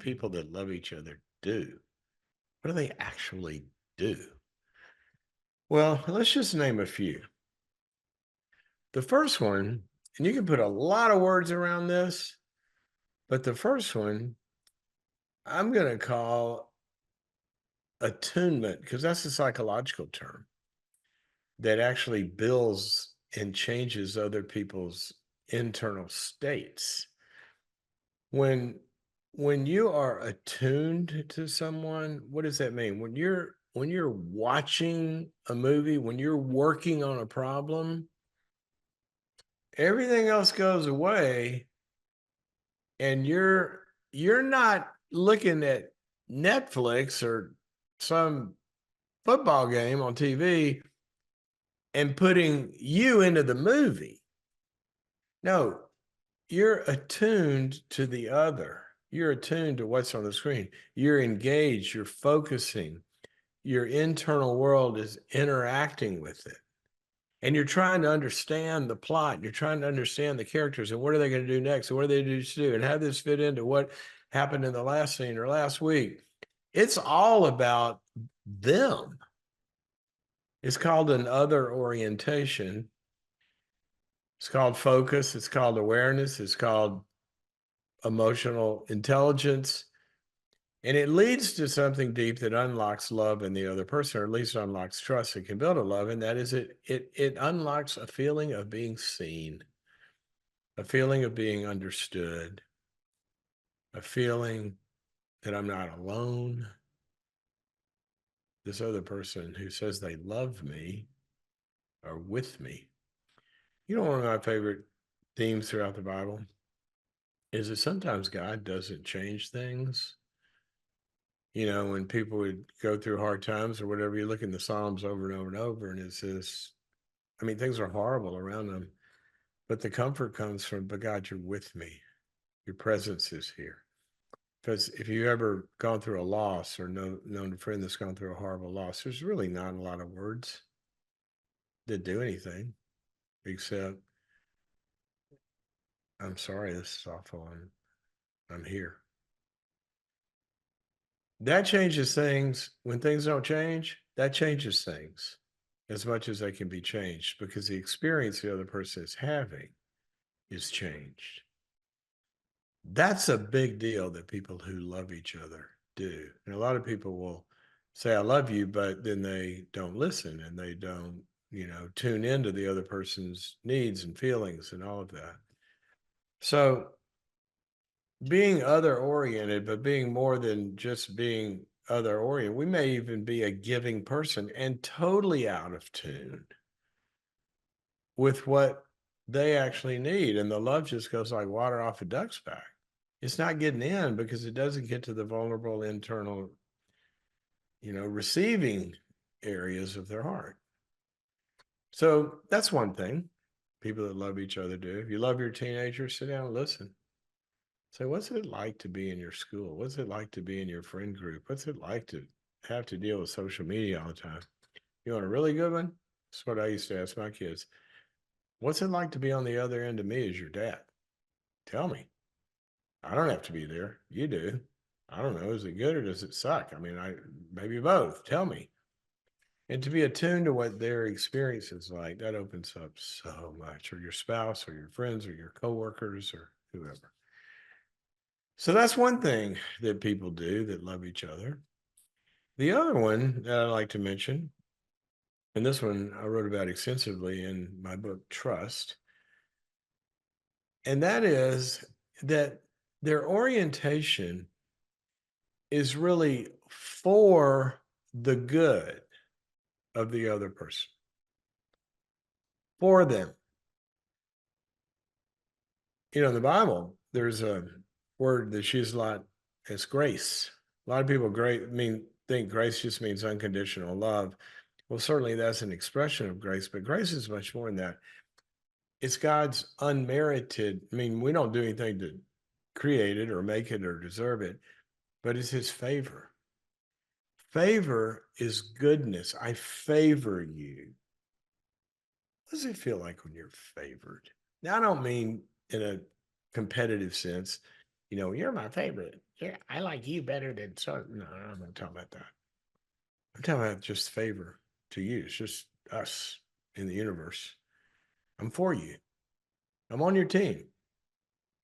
people that love each other do? What do they actually do? Well, let's just name a few. The first one, and you can put a lot of words around this, but the first one I'm going to call attunement because that's a psychological term that actually builds and changes other people's internal states. When you are attuned to someone, what does that mean? When you're watching a movie, when you're working on a problem, everything else goes away and you're not looking at Netflix or some football game on TV and putting you into the movie. No, you're attuned to the other. You're attuned to what's on the screen. You're engaged, you're focusing. Your internal world is interacting with it. And you're trying to understand the plot. You're trying to understand the characters and what are they going to do next? And what are they going to do? And how this fit into what happened in the last scene or last week. It's all about them. It's called an other orientation. It's called focus. It's called awareness. It's called emotional intelligence. And it leads to something deep that unlocks love in the other person, or at least unlocks trust and can build a love. And that is it unlocks a feeling of being seen, a feeling of being understood, a feeling that I'm not alone. This other person who says they love me are with me. You know, one of my favorite themes throughout the Bible is that sometimes God doesn't change things. You know, when people would go through hard times or whatever, you look in the Psalms over and over and over, and it says, I mean, things are horrible around them, but the comfort comes from, but God, you're with me. Your presence is here. Because if you've ever gone through a loss or known a friend that's gone through a horrible loss, there's really not a lot of words that do anything except, I'm sorry, this is awful. I'm here. That changes things. When things don't change, that changes things as much as they can be changed because the experience the other person is having is changed. That's a big deal that people who love each other do. And a lot of people will say, I love you, but then they don't listen and they don't, tune into the other person's needs and feelings and all of that. So being other oriented, but being more than just being other oriented, we may even be a giving person and totally out of tune with what they actually need. And the love just goes like water off a duck's back. It's not getting in because it doesn't get to the vulnerable internal, receiving areas of their heart. So that's one thing people that love each other do. If you love your teenager, sit down and listen. Say, what's it like to be in your school? What's it like to be in your friend group? What's it like to have to deal with social media all the time? You want a really good one? That's what I used to ask my kids. What's it like to be on the other end of me as your dad? Tell me. I don't have to be there. You do. I don't know. Is it good or does it suck? I mean, maybe both. Tell me. And to be attuned to what their experience is like, that opens up so much, or your spouse or your friends or your coworkers or whoever. So that's one thing that people do that love each other. The other one that I like to mention, and this one I wrote about extensively in my book, Trust, and that is that their orientation is really for the good of the other person, for them. In the Bible, there's a word that's used a lot as grace. A lot of people think grace just means unconditional love. Well, certainly that's an expression of grace, but grace is much more than that. It's God's unmerited. I mean, we don't do anything to create it or make it or deserve it, but it's his favor. Favor is goodness. I favor you. What does it feel like when you're favored? Now, I don't mean in a competitive sense. You're my favorite. Yeah, I like you better than so. No, I'm not talking about that. I'm talking about just favor to you. It's just us in the universe. I'm for you. I'm on your team.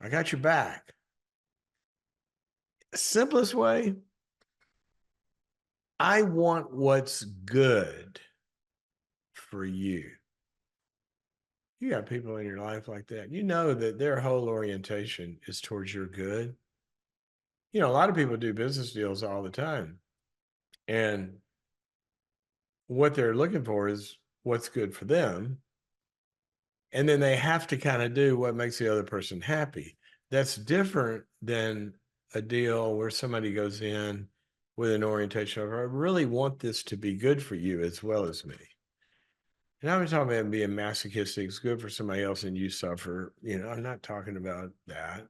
I got your back. Simplest way, I want what's good for you. You got people in your life like that. You know that their whole orientation is towards your good. A lot of people do business deals all the time. And what they're looking for is what's good for them. And then they have to kind of do what makes the other person happy. That's different than a deal where somebody goes in with an orientation of, I really want this to be good for you as well as me. And I'm talking about being masochistic. It's good for somebody else and you suffer. I'm not talking about that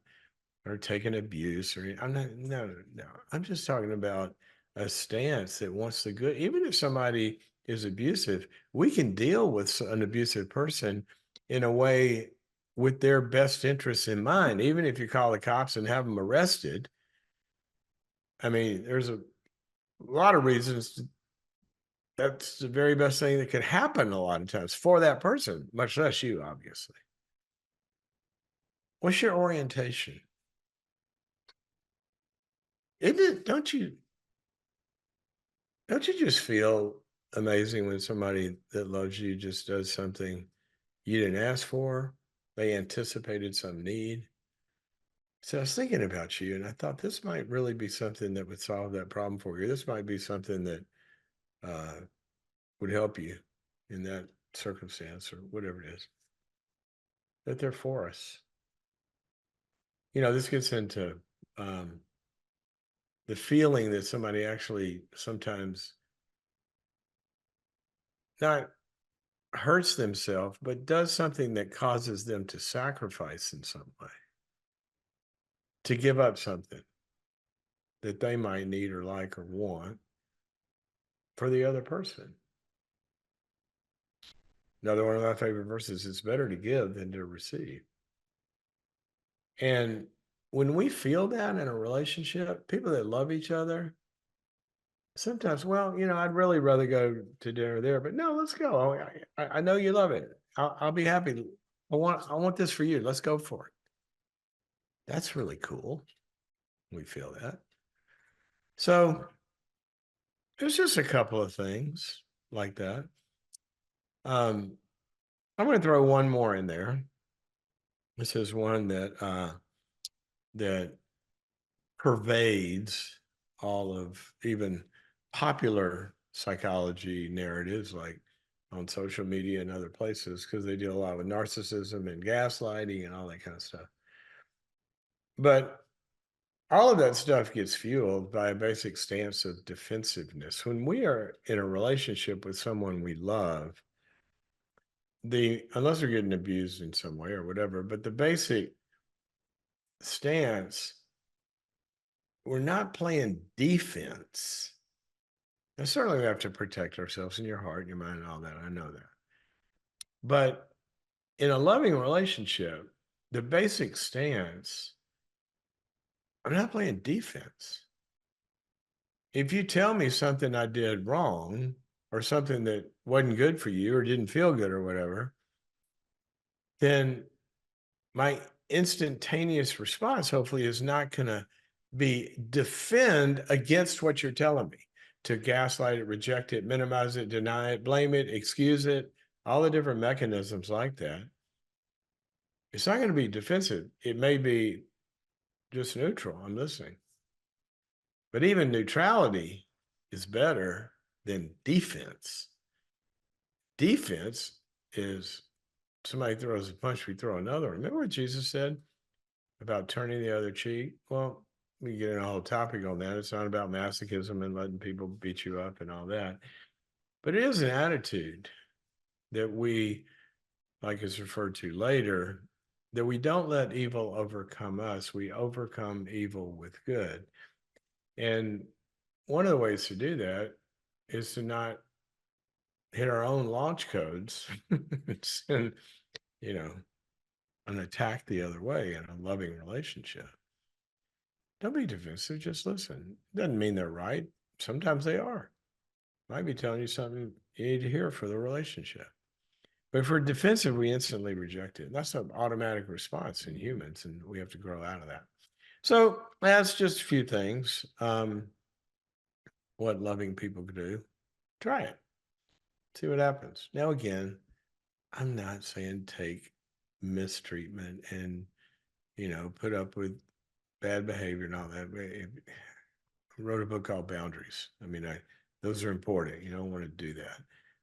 or taking abuse or I'm not, no, no. I'm just talking about a stance that wants the good. Even if somebody is abusive, we can deal with an abusive person in a way with their best interests in mind. Even if you call the cops and have them arrested, I mean, there's a lot of reasons that's the very best thing that could happen a lot of times for that person, much less you, obviously. What's your orientation? Isn't it, don't you just feel amazing when somebody that loves you just does something you didn't ask for? They anticipated some need. So I was thinking about you and I thought this might really be something that would solve that problem for you. This might be something that uh, would help you in that circumstance or whatever it is. That they're for us. This gets into um, the feeling that somebody actually sometimes not hurts themselves, but does something that causes them to sacrifice in some way, to give up something that they might need or like or want for the other person. Another one of my favorite verses, it's better to give than to receive. And when we feel that in a relationship, people that love each other, sometimes, well, I'd really rather go to dinner there, but no, let's go. I know you love it. I'll be happy. I want this for you. Let's go for it. That's really cool. We feel that. So there's just a couple of things like that. Um, I'm going to throw one more in there. This is one that pervades all of even popular psychology narratives, like on social media and other places, because they deal a lot with narcissism and gaslighting and all that kind of stuff. But all of that stuff gets fueled by a basic stance of defensiveness. When we are in a relationship with someone we love, unless they're getting abused in some way or whatever, but the basic stance, we're not playing defense. And certainly we have to protect ourselves in your heart, your mind, and all that. I know that. But in a loving relationship, the basic stance, I'm not playing defense. If you tell me something I did wrong or something that wasn't good for you or didn't feel good or whatever, then my instantaneous response hopefully is not going to be defend against what you're telling me, to gaslight it, reject it, minimize it, deny it, blame it, excuse it, all the different mechanisms like that. It's not going to be defensive. It may be just neutral. I'm listening. But even neutrality is better than defense. Defense is somebody throws a punch, we throw another. Remember what Jesus said about turning the other cheek? Well, we get in a whole topic on that. It's not about masochism and letting people beat you up and all that. But it is an attitude that we, like is referred to later, that we don't let evil overcome us. We overcome evil with good. And one of the ways to do that is to not hit our own launch codes and, you know, and attack the other way in a loving relationship. Don't be defensive. Just listen. Doesn't mean they're right. Sometimes they are. Might be telling you something you need to hear for the relationship. But if we're defensive, we instantly reject it. That's an automatic response in humans, and we have to grow out of that. So that's just a few things. What loving people could do. Try it. See what happens. Now, again, I'm not saying take mistreatment and, put up with bad behavior and all that. I wrote a book called Boundaries. I mean, those are important. You don't want to do that.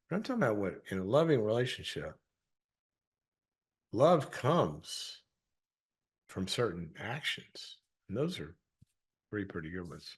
But I'm talking about what in a loving relationship, love comes from certain actions. And those are pretty good ones.